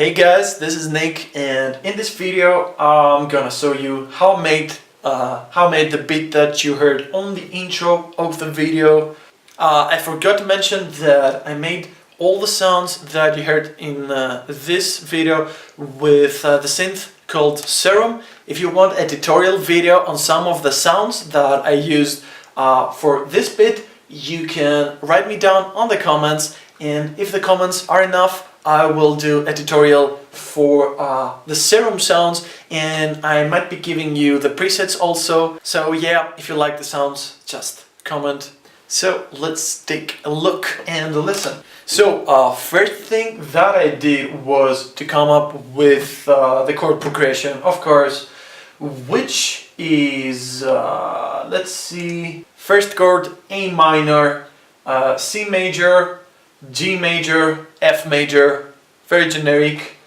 Hey guys, this is Nick, and in this video I'm gonna show you how I made the beat that you heard on the intro of the video. I forgot to mention that I made all the sounds that you heard in this video with the synth called Serum. If you want a tutorial video on some of the sounds that I used for this beat, you can write me down on the comments, and if the comments are enough, I will do a tutorial for the Serum sounds, and I might be giving you the presets also. So yeah, if you like the sounds, just comment. So let's take a look and listen. So first thing that I did was to come up with the chord progression, of course, which is, let's see, first chord A minor, C major, G major, F major, very generic.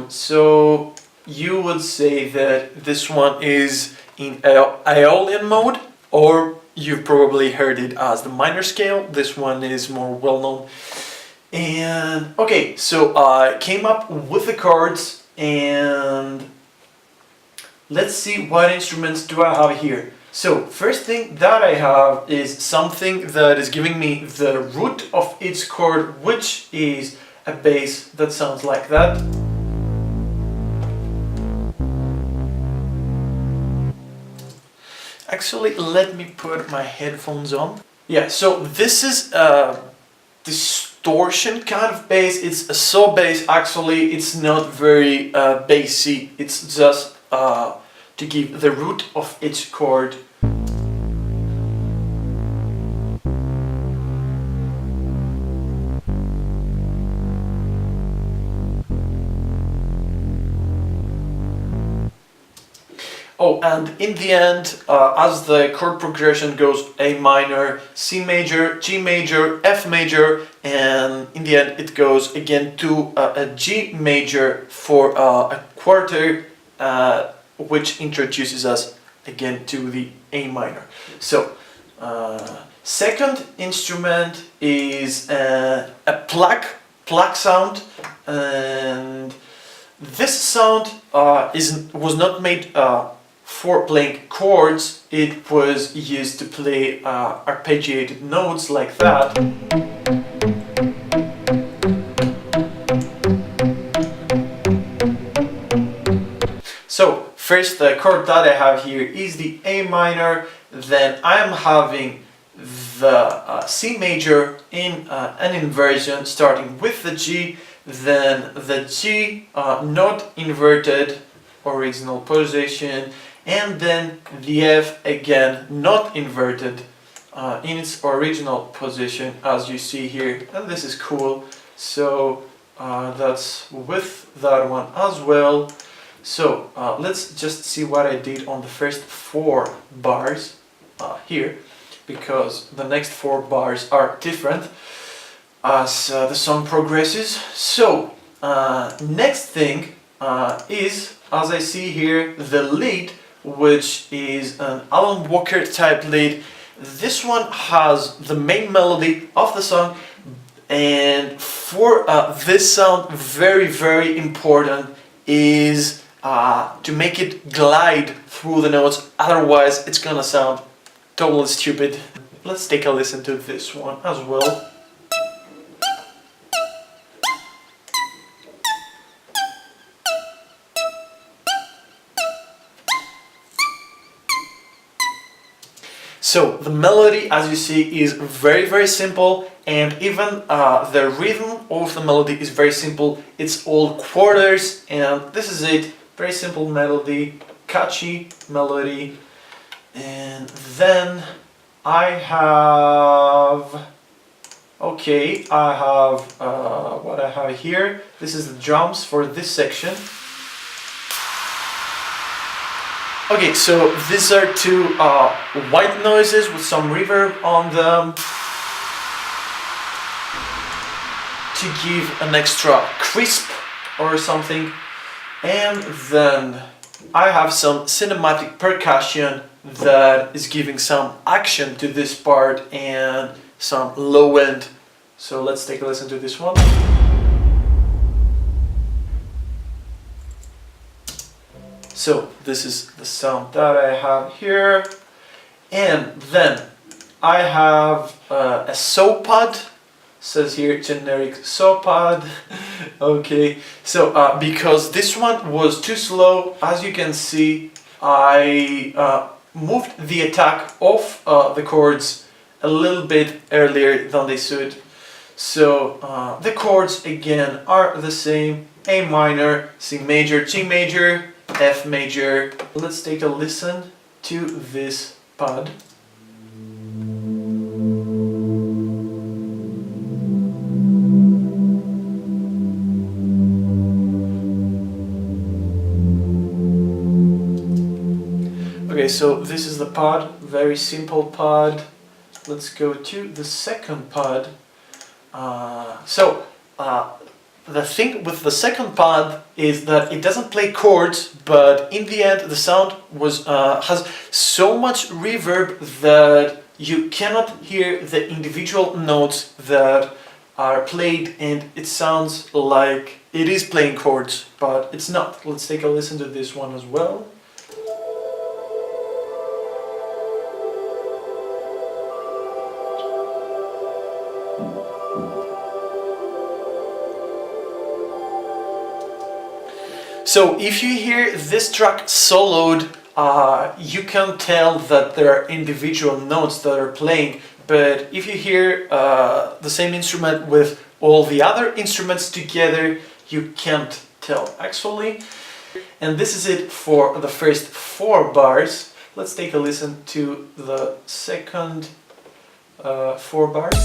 So you would say that this one is in Aeolian mode, or you've probably heard it as the minor scale. This one is more well known. And okay, so I came up with the chords, and let's see what instruments do I have here. So first thing that I have is something that is giving me the root of each chord, which is a bass that sounds like that. Actually, let me put my headphones on. Yeah, so this is a distortion kind of bass. It's a saw bass. Actually, it's not very bassy. It's just to give the root of each chord. Oh, and in the end, as the chord progression goes A minor, C major, G major, F major, and in the end it goes again to a G major for a quarter, which introduces us again to the A minor. So, second instrument is a pluck sound, and this sound was not made for playing chords. It was used to play arpeggiated notes like that. So first, the chord that I have here is the A minor, then I am having the C major in an inversion starting with the G, then the G not inverted, original position, and then the F again not inverted in its original position, as you see here, and this is cool. So that's with that one as well. So let's just see what I did on the first 4 bars here, because the next 4 bars are different as the song progresses. So next thing is, as I see here, the lead, which is an Alan Walker type lead. This one has the main melody of the song, and for this sound, very important is to make it glide through the notes, otherwise it's gonna sound totally stupid. Let's take a listen to this one as well. So the melody, as you see, is very simple, and even the rhythm of the melody is very simple. It's all quarters, and this is it. Very simple melody, catchy melody. And then I have, okay, I have what I have here. This is the drums for this section. Okay, so these are 2 white noises with some reverb on them to give an extra crisp or something. And then I have some cinematic percussion that is giving some action to this part and some low end. So let's take a listen to this one. So this is the sound that I have here, and then I have a saw pad. Says here generic saw pad. Okay, so because this one was too slow, as you can see, I moved the attack of the chords a little bit earlier than they should. So the chords again are the same: A minor, C major, G major, F major. Let's take a listen to this pad. Okay, so this is the pad, very simple pad. Let's go to the second pad. The thing with the second pad is that it doesn't play chords, but in the end the sound has so much reverb that you cannot hear the individual notes that are played, and it sounds like it is playing chords, but it's not. Let's take a listen to this one as well. So if you hear this track soloed, you can tell that there are individual notes that are playing, but if you hear the same instrument with all the other instruments together, you can't tell actually. And this is it for the first 4 bars. Let's take a listen to the second 4 bars.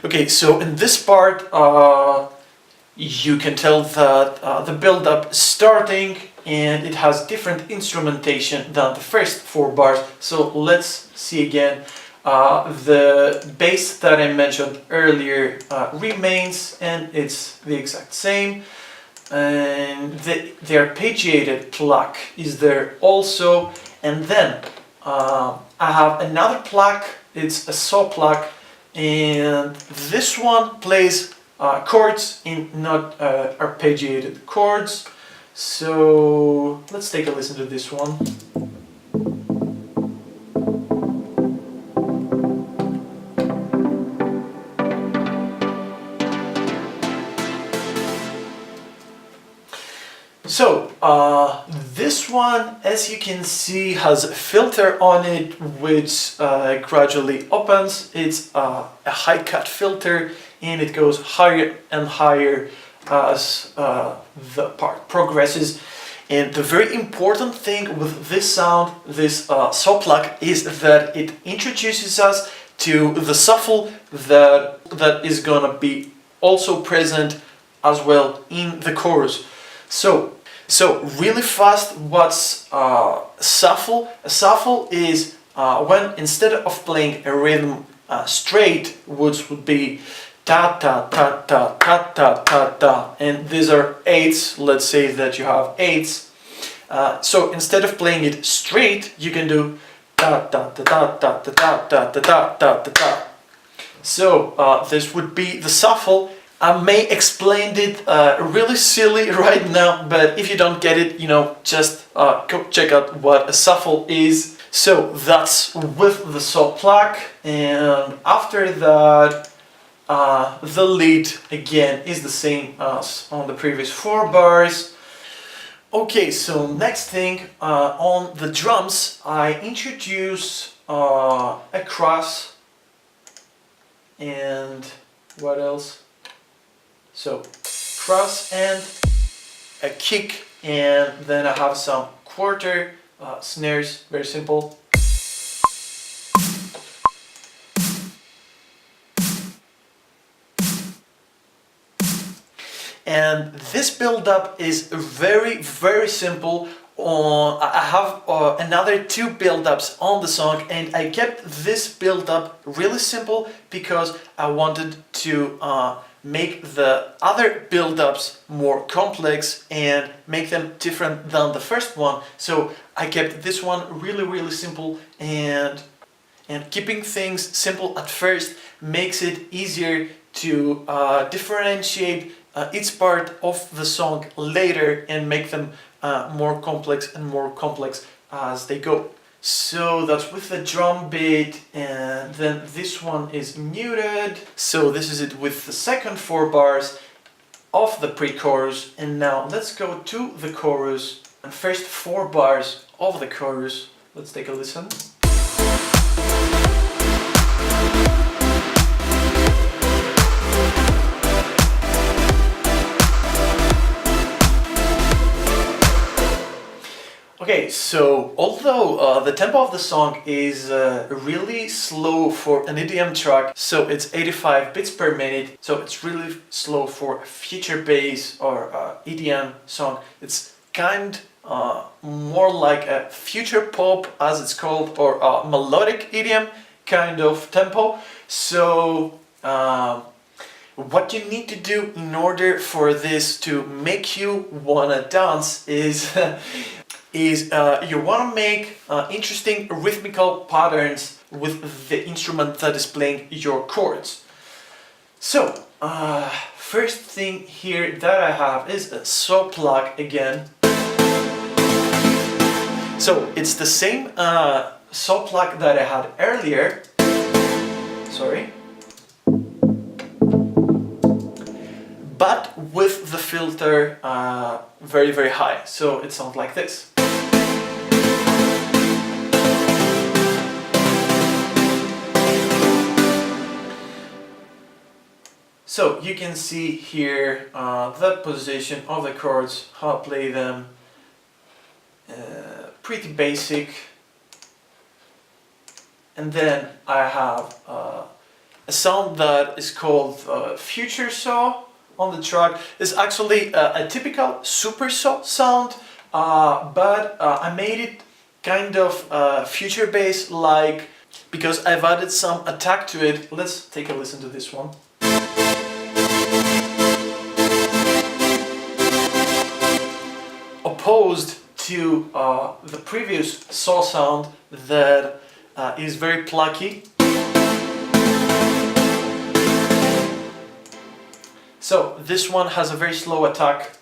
Okay, so in this part, you can tell that the build-up is starting and it has different instrumentation than the first 4 bars. So let's see again. The bass that I mentioned earlier remains, and it's the exact same. And the arpeggiated pluck is there also. And then I have another pluck, it's a saw pluck. And this one plays chords in not arpeggiated chords. So let's take a listen to this one. So this one, as you can see, has a filter on it which gradually opens. It's a high cut filter, and it goes higher and higher as the part progresses. And the very important thing with this sound, this saw pluck, is that it introduces us to the shuffle that is gonna be also present as well in the chorus. So really fast, what's shuffle? A shuffle is when instead of playing a rhythm straight, which would be ta ta ta ta ta ta ta ta, and these are 8s. Let's say that you have 8s. So instead of playing it straight, you can do ta ta ta ta ta ta ta ta ta ta ta ta. So this would be the shuffle. I may explain it really silly right now, but if you don't get it, just go check out what a shuffle is. So that's with the saw pluck, and after that the lead again is the same as on the previous 4 bars. Okay, so next thing, on the drums I introduce a cross, and what else? So cross and a kick, and then I have some quarter snares, very simple. And this build-up is very, very simple. I have another 2 build-ups on the song, and I kept this build-up really simple because I wanted to make the other build-ups more complex and make them different than the first one. So I kept this one really, really simple, and keeping things simple at first makes it easier to differentiate each part of the song later and make them more complex and more complex as they go. So that's with the drum beat, and then this one is muted. So this is it with the second 4 bars of the pre-chorus, and now let's go to the chorus and first 4 bars of the chorus. Let's take a listen. Okay, so although the tempo of the song is really slow for an EDM track, so it's 85 beats per minute, so it's really slow for a future bass or EDM song. It's kind more like a future pop, as it's called, or a melodic EDM kind of tempo. So what you need to do in order for this to make you wanna dance is you want to make interesting rhythmical patterns with the instrument that is playing your chords. So, first thing here that I have is a saw plug again. So, it's the same saw plug that I had earlier. Sorry. But with the filter very, very high. So, it sounds like this. So you can see here the position of the chords, how I play them, pretty basic. And then I have a sound that is called future saw on the track. It's actually a typical super saw sound, but I made it kind of future bass like, because I've added some attack to it. Let's take a listen to this one. Opposed to the previous saw sound that is very plucky. So this one has a very slow attack,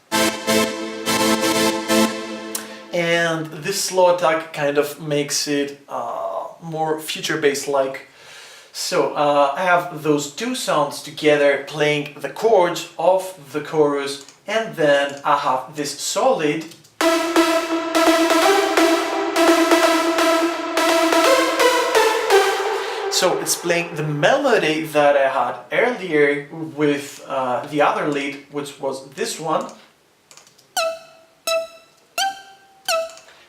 and this slow attack kind of makes it more future bass like. So I have those two sounds together playing the chords of the chorus, and then I have this solid. So it's playing the melody that I had earlier with the other lead, which was this one.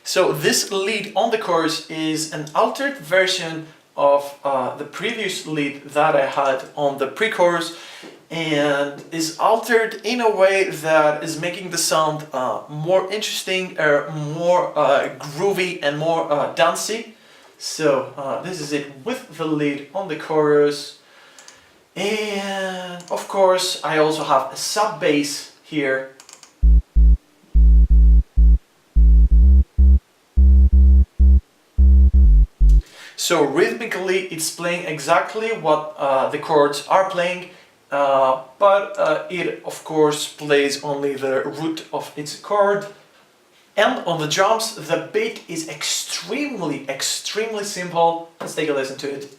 So this lead on the chorus is an altered version of the previous lead that I had on the pre-chorus, and is altered in a way that is making the sound more interesting, more groovy and more dancey. So this is it with the lead on the chorus, and of course I also have a sub bass here. So rhythmically it's playing exactly what the chords are playing, but it of course plays only the root of its chord. And on the drums, the beat is extremely simple. Let's take a listen to it.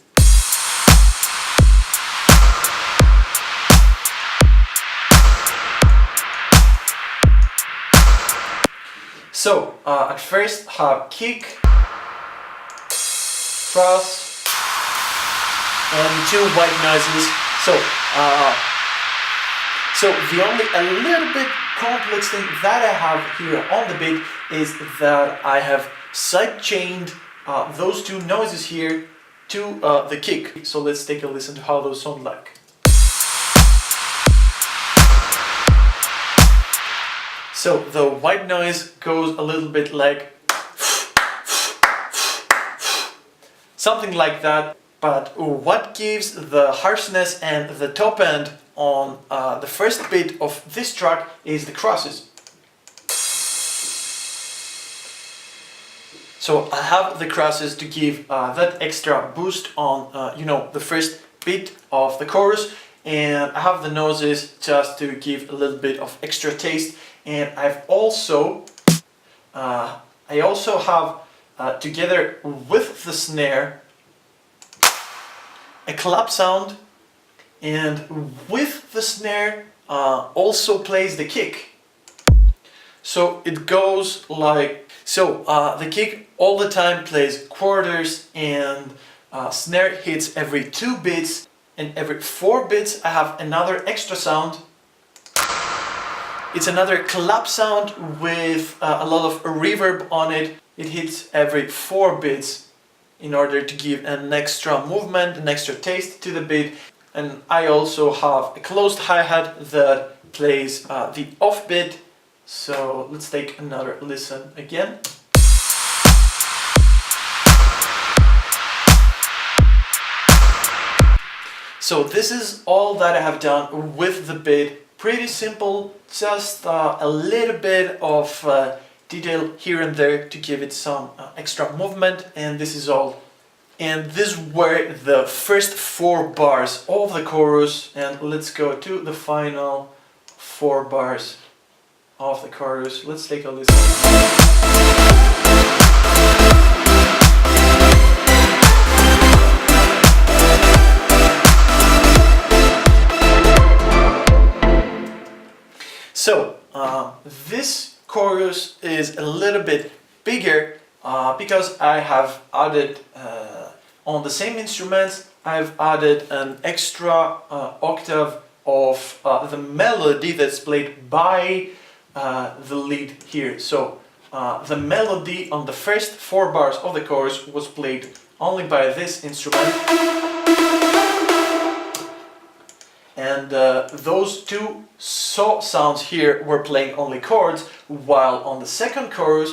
So, at first have kick, cross, and 2 white noises. So the only a little bit complex thing that I have here on the beat is that I have side-chained those 2 noises here to the kick. So let's take a listen to how those sound like. So the white noise goes a little bit like something like that. But what gives the harshness and the top end on the first beat of this track is the crosses. So I have the crosses to give that extra boost on, you know, the first beat of the chorus, and I have the noses just to give a little bit of extra taste. And I also have together with the snare a clap sound, and with the snare also plays the kick. So it goes like so. The kick all the time plays quarters, and snare hits every 2 beats, and every 4 beats I have another extra sound. It's another clap sound with a lot of reverb on it. It hits every 4 beats in order to give an extra movement, an extra taste to the beat. And I also have a closed hi-hat that plays the off beat. So let's take another listen again. So this is all that I have done with the beat. Pretty simple, just a little bit of detail here and there to give it some extra movement, and this is all. And these were the first 4 bars of the chorus, and let's go to the final 4 bars of the chorus. Let's take a listen. So, this chorus is a little bit bigger because I have added, on the same instruments, I've added an extra octave of the melody that's played by the lead here. So, the melody on the first 4 bars of the chorus was played only by this instrument. And those 2 saw sounds here were playing only chords, while on the second chorus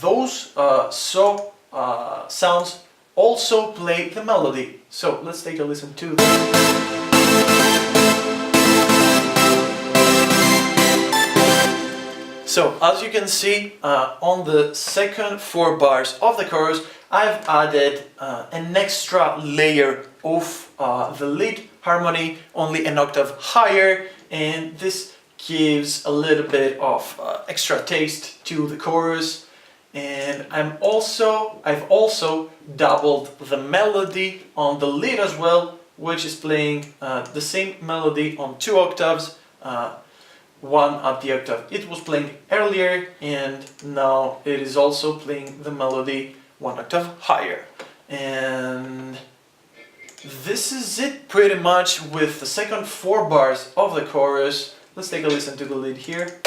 those saw sounds also play the melody. So let's take a listen to this. So as you can see, on the second 4 bars of the chorus, I've added an extra layer of the lead harmony, only an octave higher, and this gives a little bit of extra taste to the chorus. And I've also doubled the melody on the lead as well, which is playing the same melody on 2 octaves, one at the octave it was playing earlier, and now it is also playing the melody 1 octave higher. And this is it pretty much with the second 4 bars of the chorus. Let's take a listen to the lead here.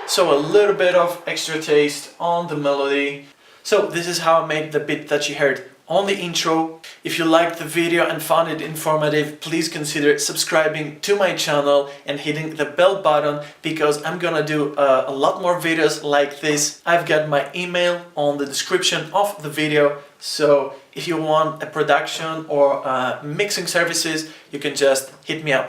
So a little bit of extra taste on the melody. So this is how I made the beat that you heard on the intro. If you liked the video and found it informative, please consider subscribing to my channel and hitting the bell button, because I'm gonna do a lot more videos like this. I've got my email on the description of the video, so if you want a production or mixing services, you can just hit me up.